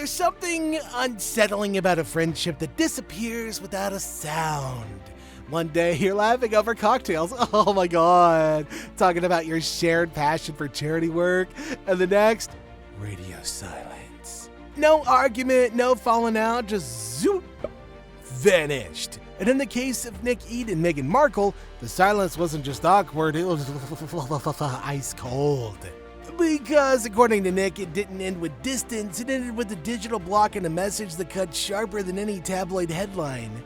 there's something unsettling about a friendship that disappears without a sound. One day you're laughing over cocktails, oh my god, talking about your shared passion for charity work, and the next, radio silence. No argument, no falling out, just zoop, vanished. And in the case of Nick Ede and Meghan Markle, the silence wasn't just awkward, it was ice cold. Because according to Nick, it didn't end with distance, it ended with a digital block and a message that cut sharper than any tabloid headline.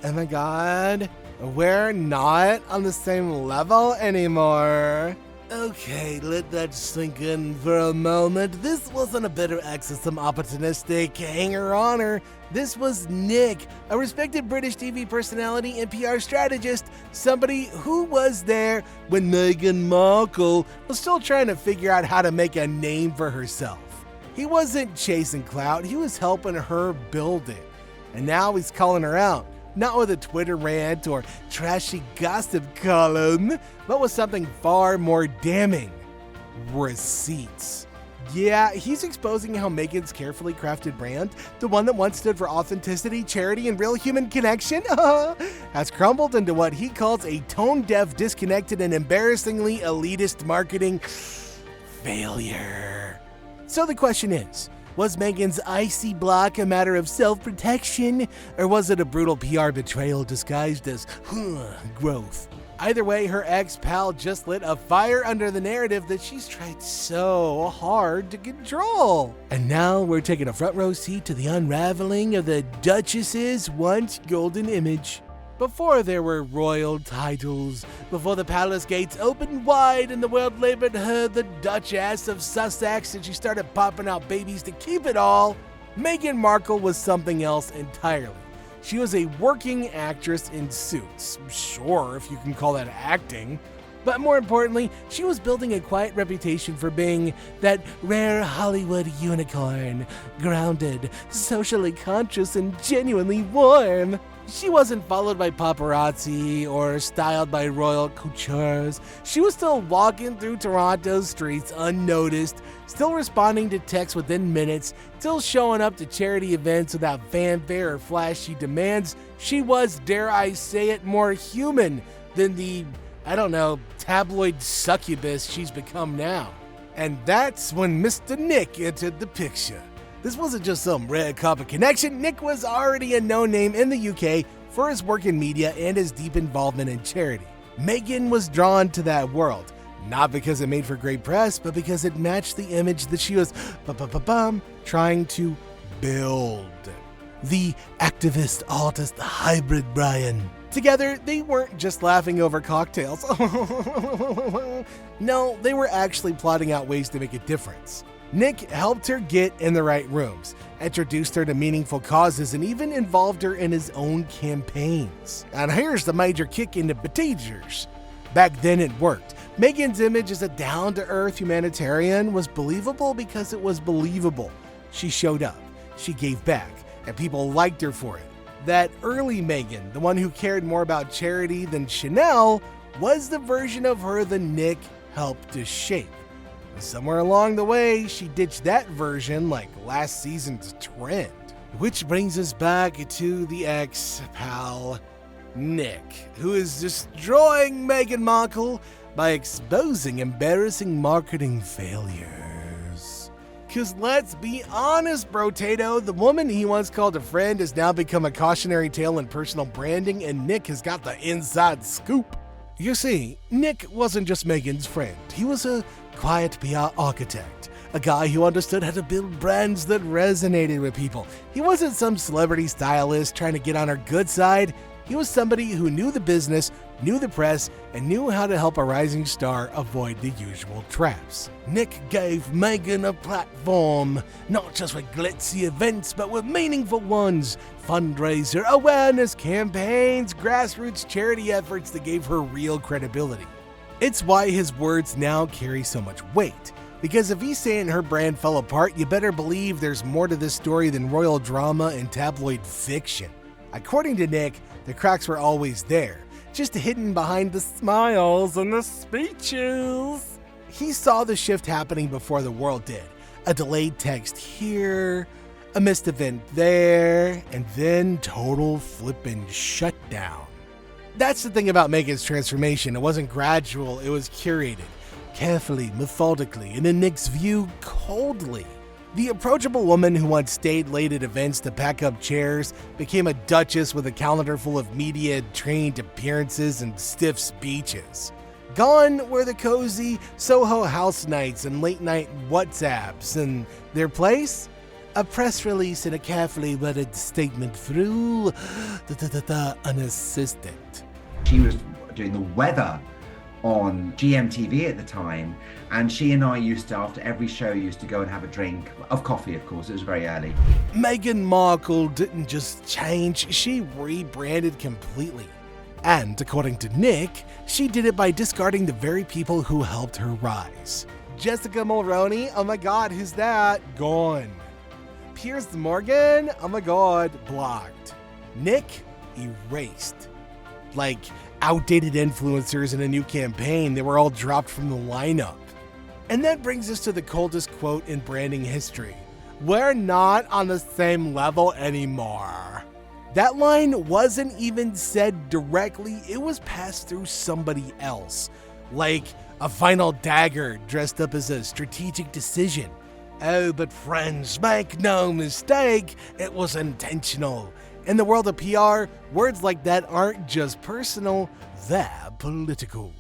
Oh my god, we're not on the same level anymore. Okay, let that sink in for a moment. This wasn't a bitter ex of some opportunistic hanger-oner. This was Nick, a respected British TV personality and PR strategist, somebody who was there when Meghan Markle was still trying to figure out how to make a name for herself. He wasn't chasing clout, he was helping her build it. And now he's calling her out. Not with a Twitter rant or trashy gossip column, but with something far more damning. Receipts. Yeah, he's exposing how Meghan's carefully crafted brand, the one that once stood for authenticity, charity, and real human connection, has crumbled into what he calls a tone-deaf, disconnected, and embarrassingly elitist marketing failure. So the question is, was Meghan's icy block a matter of self-protection, or was it a brutal PR betrayal disguised as growth? Either way, her ex-pal just lit a fire under the narrative that she's tried so hard to control. And now we're taking a front row seat to the unraveling of the Duchess's once golden image. Before there were royal titles, before the palace gates opened wide and the world labeled her the Duchess of Sussex and she started popping out babies to keep it all, Meghan Markle was something else entirely. She was a working actress in Suits, sure, if you can call that acting. But more importantly, she was building a quiet reputation for being that rare Hollywood unicorn, grounded, socially conscious, and genuinely warm. She wasn't followed by paparazzi or styled by royal coutures. She was still walking through Toronto's streets unnoticed, still responding to texts within minutes, still showing up to charity events without fanfare or flashy demands. She was, dare I say it, more human than the, tabloid succubus she's become now. And that's when Mr. Nick entered the picture. This wasn't just some red carpet connection. Nick was already a known name in the UK for his work in media and his deep involvement in charity. Meghan was drawn to that world, not because it made for great press, but because it matched the image that she was trying to build. The activist, artist, hybrid Brian. Together, they weren't just laughing over cocktails. No, they were actually plotting out ways to make a difference. Nick helped her get in the right rooms, introduced her to meaningful causes, and even involved her in his own campaigns. And here's the major kick in the potatoes. Back then it worked. Meghan's image as a down-to-earth humanitarian was believable because it was believable. She showed up, she gave back, and people liked her for it. That early Meghan, the one who cared more about charity than Chanel, was the version of her that Nick helped to shape. Somewhere along the way, she ditched that version like last season's trend. Which brings us back to the ex-pal, Nick, who is destroying Meghan Markle by exposing embarrassing marketing failures. Cause let's be honest, Brotato, the woman he once called a friend has now become a cautionary tale in personal branding, and Nick has got the inside scoop. You see, Nick wasn't just Meghan's friend, he was a quiet PR architect, a guy who understood how to build brands that resonated with people. He wasn't some celebrity stylist trying to get on her good side. He was somebody who knew the business, knew the press, and knew how to help a rising star avoid the usual traps. Nick gave Meghan a platform, not just with glitzy events, but with meaningful ones, fundraiser, awareness campaigns, grassroots charity efforts that gave her real credibility. It's why his words now carry so much weight. Because if he's saying her brand fell apart, you better believe there's more to this story than royal drama and tabloid fiction. According to Nick, the cracks were always there, just hidden behind the smiles and the speeches. He saw the shift happening before the world did. A delayed text here, a missed event there, and then total flippin' shutdown. That's the thing about Meghan's transformation. It wasn't gradual, it was curated, carefully, methodically, and in Nick's view, coldly. The approachable woman who once stayed late at events to pack up chairs became a duchess with a calendar full of media-trained appearances and stiff speeches. Gone were the cozy Soho house nights and late-night WhatsApps, and their place? A press release and a carefully worded statement through an assistant. She was doing the weather on GMTV at the time, and she and I used to, after every show, used to go and have a drink of coffee, of course. It was very early. Meghan Markle didn't just change, she rebranded completely. And according to Nick, she did it by discarding the very people who helped her rise. Jessica Mulroney, oh my god, who's that? Gone. Piers Morgan, oh my god, blocked. Nick, erased. Like outdated influencers in a new campaign, they were all dropped from the lineup. And that brings us to the coldest quote in branding history. We're not on the same level anymore. That line wasn't even said directly, it was passed through somebody else. Like a final dagger dressed up as a strategic decision. Oh, but friends, make no mistake, it was intentional. In the world of PR, words like that aren't just personal, they're political.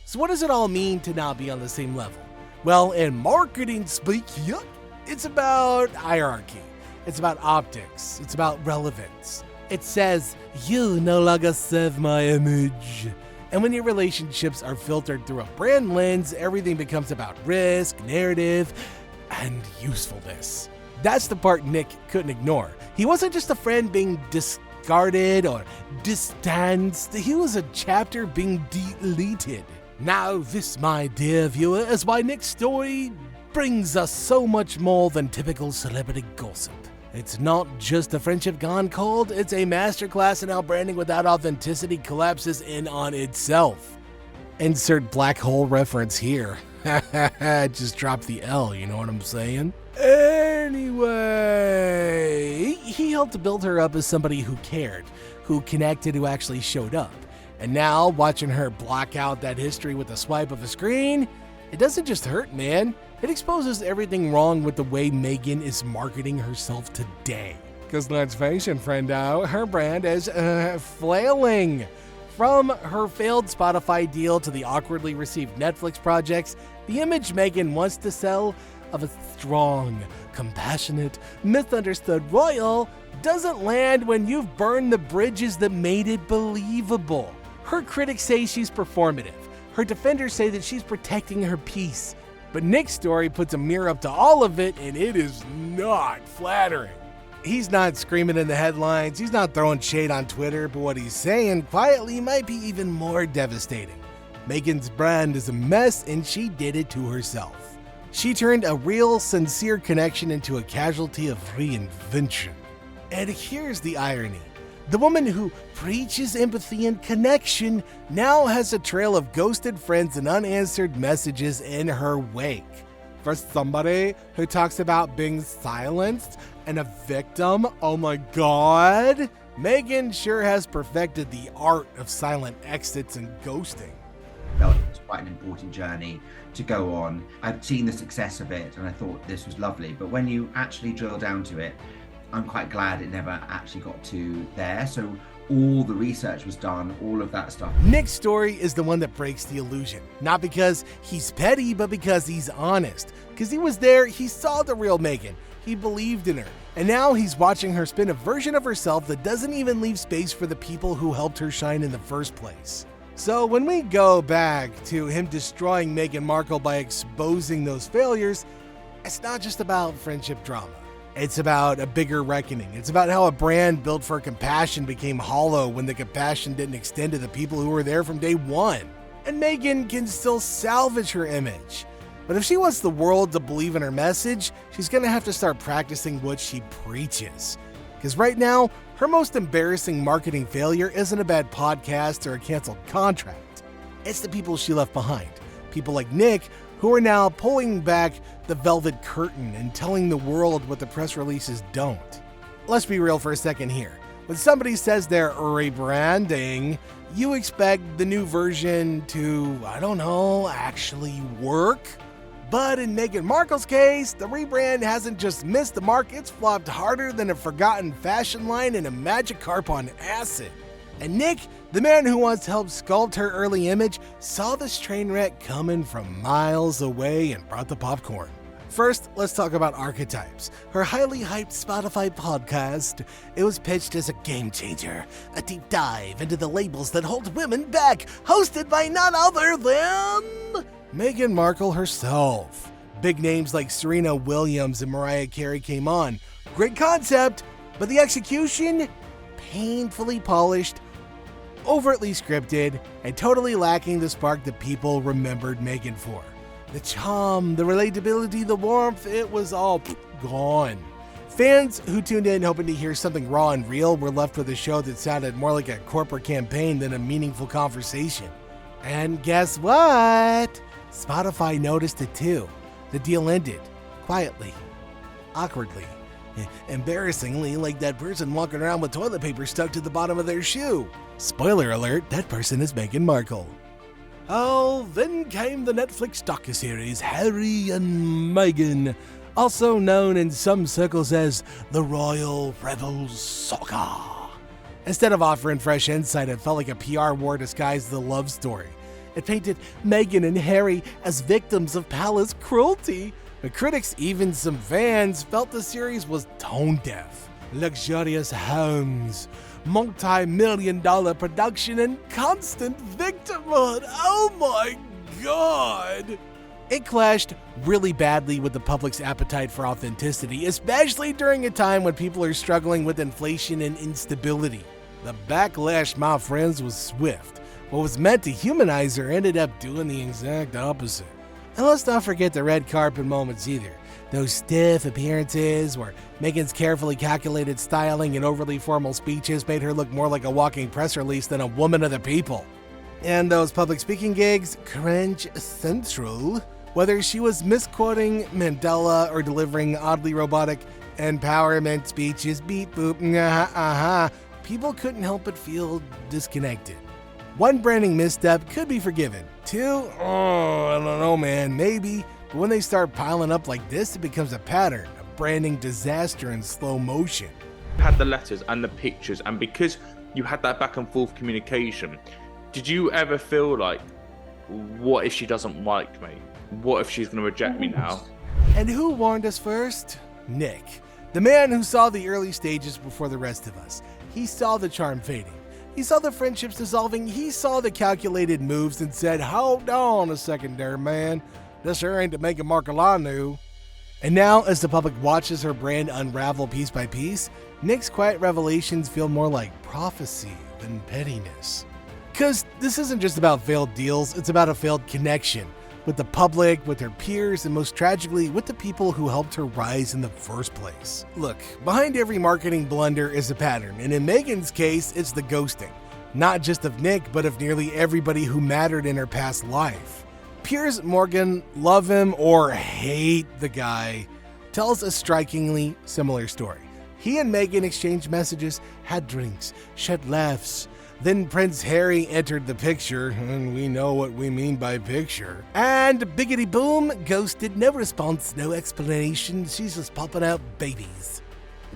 So what does it all mean to not be on the same level? Well, in marketing speak, it's about hierarchy. It's about optics. It's about relevance. It says, you no longer serve my image. And when your relationships are filtered through a brand lens, everything becomes about risk, narrative, and usefulness. That's the part Nick couldn't ignore. He wasn't just a friend being discarded or distanced. He was a chapter being deleted. Now this, my dear viewer, is why Nick's story brings us so much more than typical celebrity gossip. It's not just a friendship gone cold, it's a masterclass in how branding without authenticity collapses in on itself. Insert black hole reference here. Just drop the L, you know what I'm saying? Anyway, he helped build her up as somebody who cared, who connected, who actually showed up. And now, watching her block out that history with a swipe of a screen, it doesn't just hurt, man. It exposes everything wrong with the way Meghan is marketing herself today. Because let's face it, friendo, her brand is flailing. From her failed Spotify deal to the awkwardly received Netflix projects, the image Meghan wants to sell of a strong, compassionate, misunderstood royal doesn't land when you've burned the bridges that made it believable. Her critics say she's performative. Her defenders say that she's protecting her peace. But Nick's story puts a mirror up to all of it, and it is not flattering. He's not screaming in the headlines, he's not throwing shade on Twitter, but what he's saying quietly might be even more devastating. Meghan's brand is a mess, and she did it to herself. She turned a real, sincere connection into a casualty of reinvention. And here's the irony. The woman who preaches empathy and connection now has a trail of ghosted friends and unanswered messages in her wake. For somebody who talks about being silenced and a victim, oh my god, Meghan sure has perfected the art of silent exits and ghosting. Felt it was quite an important journey to go on. I'd seen the success of it and I thought this was lovely, but when you actually drill down to it, I'm quite glad it never actually got to there. So all the research was done, all of that stuff. Nick's story is the one that breaks the illusion. Not because he's petty, but because he's honest. Because he was there, he saw the real Meghan. He believed in her. And now he's watching her spin a version of herself that doesn't even leave space for the people who helped her shine in the first place. So when we go back to him destroying Meghan Markle by exposing those failures, it's not just about friendship drama. It's about a bigger reckoning. It's about how a brand built for compassion became hollow when the compassion didn't extend to the people who were there from day one. And Meghan can still salvage her image. But if she wants the world to believe in her message, she's gonna have to start practicing what she preaches. Because right now, her most embarrassing marketing failure isn't a bad podcast or a canceled contract. It's the people she left behind. People like Nick who are now pulling back the velvet curtain and telling the world what the press releases don't. Let's be real for a second here. When somebody says they're rebranding, you expect the new version to, actually work. But in Meghan Markle's case, the rebrand hasn't just missed the mark, it's flopped harder than a forgotten fashion line in a Magikarp on acid. And Nick, the man who once helped sculpt her early image, saw this train wreck coming from miles away and brought the popcorn. First, let's talk about Archetypes, her highly hyped Spotify podcast. It was pitched as a game changer, a deep dive into the labels that hold women back, hosted by none other than Meghan Markle herself. Big names like Serena Williams and Mariah Carey came on. Great concept, but the execution? Painfully polished, overtly scripted, and totally lacking the spark that people remembered Meghan for. The charm, the relatability, the warmth, it was all gone. Fans who tuned in hoping to hear something raw and real were left with a show that sounded more like a corporate campaign than a meaningful conversation. And guess what? Spotify noticed it too. The deal ended. Quietly. Awkwardly. Embarrassingly, like that person walking around with toilet paper stuck to the bottom of their shoe. Spoiler alert, that person is Meghan Markle. Oh, then came the Netflix docuseries Harry and Meghan, also known in some circles as the Royal Rebels Saga. Instead of offering fresh insight, it felt like a PR war disguised as a love story. It painted Meghan and Harry as victims of palace cruelty. The critics, even some fans, felt the series was tone-deaf. Luxurious homes, multi-million-dollar production, and constant victimhood. Oh my God! It clashed really badly with the public's appetite for authenticity, especially during a time when people are struggling with inflation and instability. The backlash, my friends, was swift. What was meant to humanize her ended up doing the exact opposite. And let's not forget the red carpet moments either. Those stiff appearances where Meghan's carefully calculated styling and overly formal speeches made her look more like a walking press release than a woman of the people. And those public speaking gigs, cringe central. Whether she was misquoting Mandela or delivering oddly robotic empowerment speeches, beep boop, people couldn't help but feel disconnected. One branding misstep could be forgiven. Two, I don't know, man, maybe. But when they start piling up like this, it becomes a pattern, a branding disaster in slow motion. You had the letters and the pictures, and because you had that back and forth communication, did you ever feel like, what if she doesn't like me? What if she's going to reject me now? And who warned us first? Nick, the man who saw the early stages before the rest of us. He saw the charm fading. He saw the friendships dissolving. He saw the calculated moves and said, hold on a second there, man. This here ain't the Meghan Markle I knew. And now, as the public watches her brand unravel piece by piece, Nick's quiet revelations feel more like prophecy than pettiness. Because this isn't just about failed deals, it's about a failed connection. With the public, with her peers, and most tragically, with the people who helped her rise in the first place. Look, behind every marketing blunder is a pattern, and in Meghan's case, it's the ghosting. Not just of Nick, but of nearly everybody who mattered in her past life. Piers Morgan, love him or hate the guy, tells a strikingly similar story. He and Meghan exchanged messages, had drinks, shared laughs. Then Prince Harry entered the picture, and we know what we mean by picture. And biggity boom, ghosted, no response, no explanation, she's just popping out babies.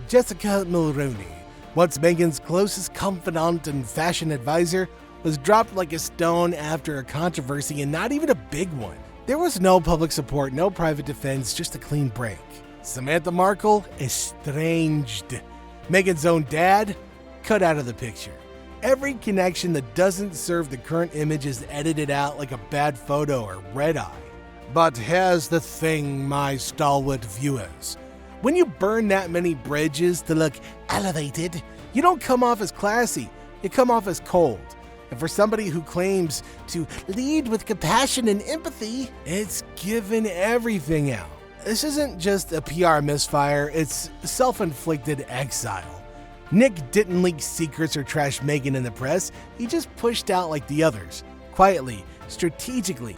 Jessica Mulroney, once Meghan's closest confidant and fashion advisor, was dropped like a stone after a controversy, and not even a big one. There was no public support, no private defense, just a clean break. Samantha Markle, estranged. Meghan's own dad, cut out of the picture. Every connection that doesn't serve the current image is edited out like a bad photo or red eye. But here's the thing, my stalwart viewers. When you burn that many bridges to look elevated, you don't come off as classy, you come off as cold. And for somebody who claims to lead with compassion and empathy, it's given everything out. This isn't just a PR misfire, it's self-inflicted exile. Nick didn't leak secrets or trash Meghan in the press, he just pushed out like the others, quietly, strategically.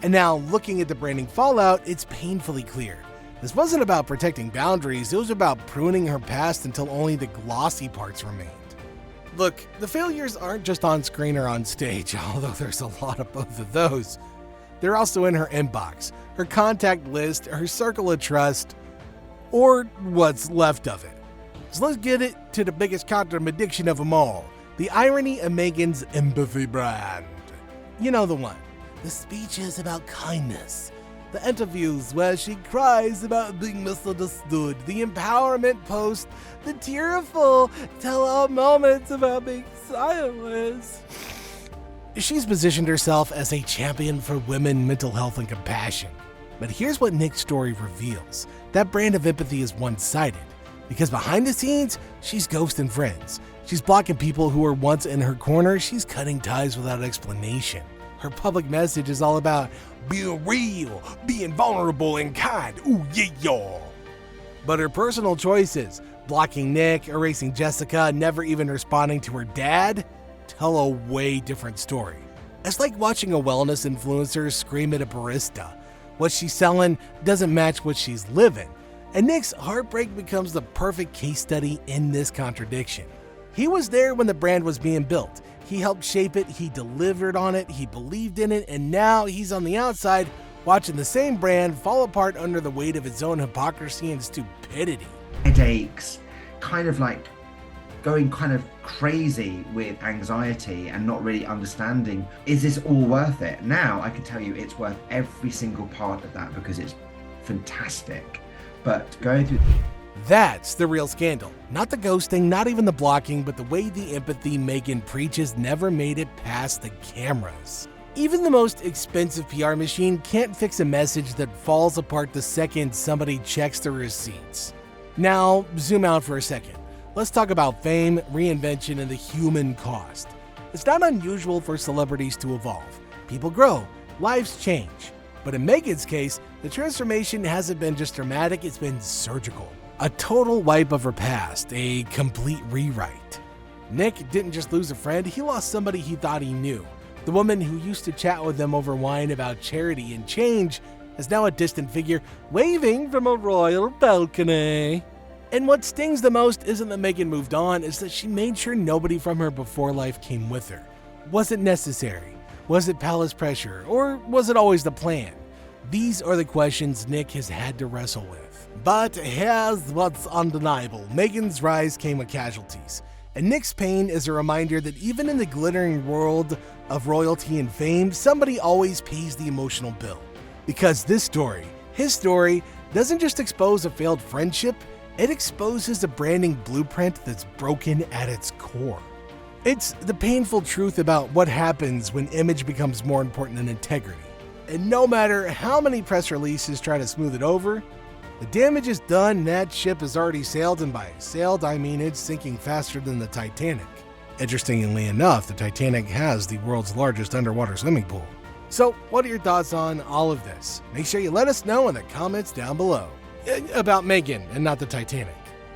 And now, looking at the branding fallout, it's painfully clear. This wasn't about protecting boundaries, it was about pruning her past until only the glossy parts remained. Look, the failures aren't just on screen or on stage, although there's a lot of both of those. They're also in her inbox, her contact list, her circle of trust, or what's left of it. So let's get it to the biggest contradiction of them all, the irony of Meghan's empathy brand. You know the one. The speeches about kindness, the interviews where she cries about being misunderstood, the empowerment post, the tearful tell-all moments about being silenced. She's positioned herself as a champion for women, mental health, and compassion. But here's what Nick's story reveals. That brand of empathy is one-sided. Because behind the scenes, she's ghosting friends. She's blocking people who were once in her corner. She's cutting ties without explanation. Her public message is all about being real, being vulnerable and kind. Ooh, yeah, y'all. But her personal choices, blocking Nick, erasing Jessica, never even responding to her dad, tell a way different story. It's like watching a wellness influencer scream at a barista. What she's selling doesn't match what she's living. And Nick's heartbreak becomes the perfect case study in this contradiction. He was there when the brand was being built. He helped shape it, he delivered on it, he believed in it, and now he's on the outside watching the same brand fall apart under the weight of its own hypocrisy and stupidity. Headaches, kind of like going kind of crazy with anxiety and not really understanding, is this all worth it? Now I can tell you it's worth every single part of that because it's fantastic. But going through... That's the real scandal. Not the ghosting, not even the blocking, but the way the empathy Meghan preaches never made it past the cameras. Even the most expensive PR machine can't fix a message that falls apart the second somebody checks the receipts. Now, zoom out for a second. Let's talk about fame, reinvention, and the human cost. It's not unusual for celebrities to evolve. People grow, lives change. But in Meghan's case, the transformation hasn't been just dramatic, it's been surgical. A total wipe of her past, a complete rewrite. Nick didn't just lose a friend, he lost somebody he thought he knew. The woman who used to chat with him over wine about charity and change is now a distant figure waving from a royal balcony. And what stings the most isn't that Meghan moved on, it's that she made sure nobody from her before life came with her. Was it necessary? Was it palace pressure? Or was it always the plan? These are the questions Nick has had to wrestle with. But here's what's undeniable. Meghan's rise came with casualties. And Nick's pain is a reminder that even in the glittering world of royalty and fame, somebody always pays the emotional bill. Because this story, his story, doesn't just expose a failed friendship, it exposes a branding blueprint that's broken at its core. It's the painful truth about what happens when image becomes more important than integrity. And no matter how many press releases try to smooth it over, the damage is done and that ship has already sailed, and by sailed I mean it's sinking faster than the Titanic. Interestingly enough, the Titanic has the world's largest underwater swimming pool. So what are your thoughts on all of this? Make sure you let us know in the comments down below. About Meghan and not the Titanic.